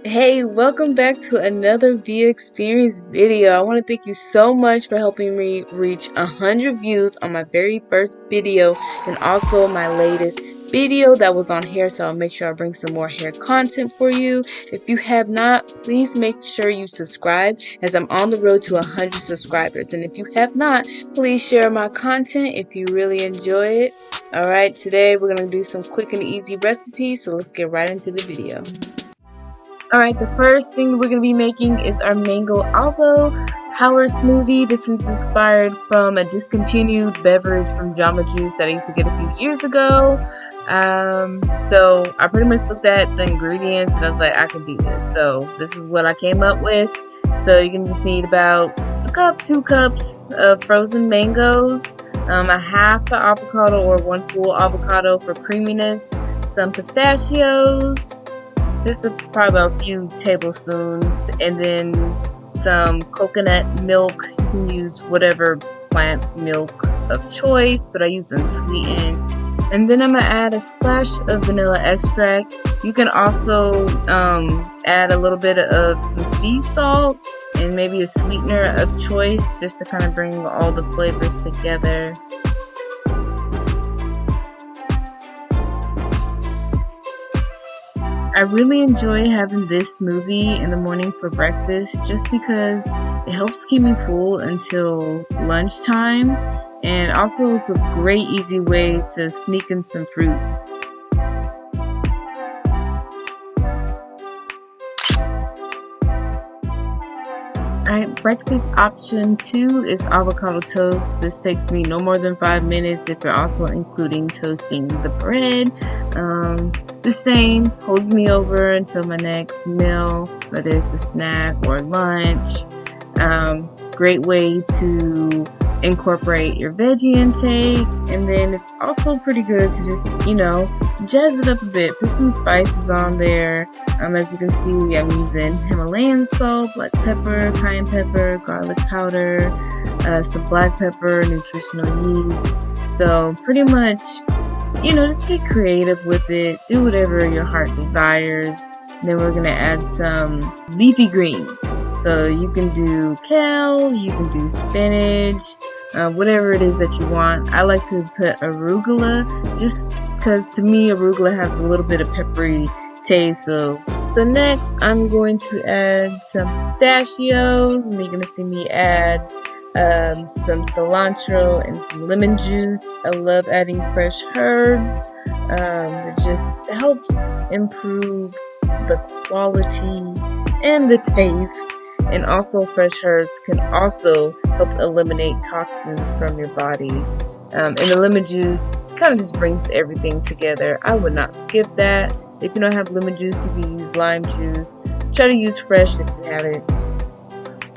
Hey, welcome back to another view experience video. I want to thank you so much for helping me reach 100 views on my very first video and also my latest video that was on hair, so I'll make sure I bring some more hair content for you. If you have not, please make sure you subscribe as I'm on the road to 100 subscribers. And if you have not, please share my content if you really enjoy it. Alright, today we're going to do some quick and easy recipes, so let's get right into the video. Alright, the first thing we're going to be making is our Mango-Avo Power smoothie. This is inspired from a discontinued beverage from Jamba Juice that I used to get a few years ago. So I pretty much looked at the ingredients and I was like, I can do this. So this is what I came up with. So you can just need about a cup, 2 cups of frozen mangoes, a half an avocado or 1 full avocado for creaminess, some pistachios, just probably about a few tablespoons, and then some coconut milk. You can use whatever plant milk of choice, but I use unsweetened. And then I'm going to add a splash of vanilla extract. You can also add a little bit of some sea salt and maybe a sweetener of choice just to kind of bring all the flavors together. I really enjoy having this smoothie in the morning for breakfast just because it helps keep me full until lunchtime, and also it's a great easy way to sneak in some fruits. Alright, breakfast option 2 is avocado toast. This takes me no more than 5 minutes if you're also including toasting the bread. The same, holds me over until my next meal, whether it's a snack or lunch. Great way to incorporate your veggie intake, and then it's also pretty good to just, jazz it up a bit. Put some spices on there. As you can see, I'm using Himalayan salt, black pepper, cayenne pepper, garlic powder, some black pepper, nutritional yeast. So pretty much, just get creative with it. Do whatever your heart desires. Then we're going to add some leafy greens. So you can do kale, you can do spinach, whatever it is that you want. I like to put arugula just because to me arugula has a little bit of peppery taste. So next I'm going to add some pistachios, and you're going to see me add some cilantro and some lemon juice. I love adding fresh herbs. It just helps improve the quality and the taste, and also fresh herbs can also help eliminate toxins from your body. And the lemon juice kind of just brings everything together. I would not skip that. If you don't have lemon juice, you can use lime juice. Try to use fresh if you have it.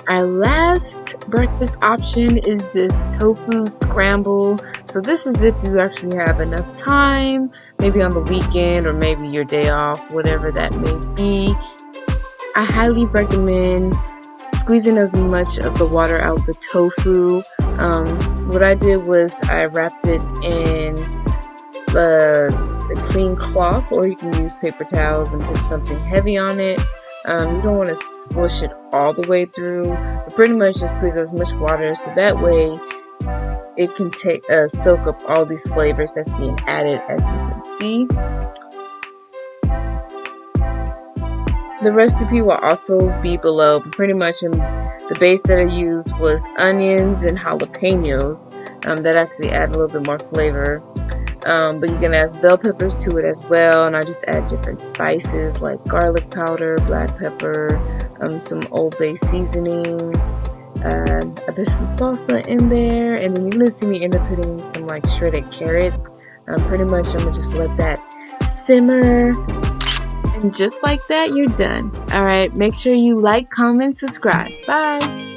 Our last breakfast option is this tofu scramble. So this is if you actually have enough time, maybe on the weekend or maybe your day off, whatever that may be. I highly recommend squeezing as much of the water out the tofu. What I did was I wrapped it in the clean cloth, or you can use paper towels and put something heavy on it. You don't want to squish it all the way through, but pretty much just squeeze as much water so that way it can soak up all these flavors that's being added, as you can see. The recipe will also be below, but pretty much the base that I used was onions and jalapeños that actually add a little bit more flavor. But you can add bell peppers to it as well, and I just add different spices like garlic powder, black pepper, some Old Bay seasoning. I put some salsa in there, and then you're gonna see me end up putting some like shredded carrots. Pretty much I'm gonna just let that simmer, and just like that, you're done. Alright, make sure you like, comment, subscribe. Bye!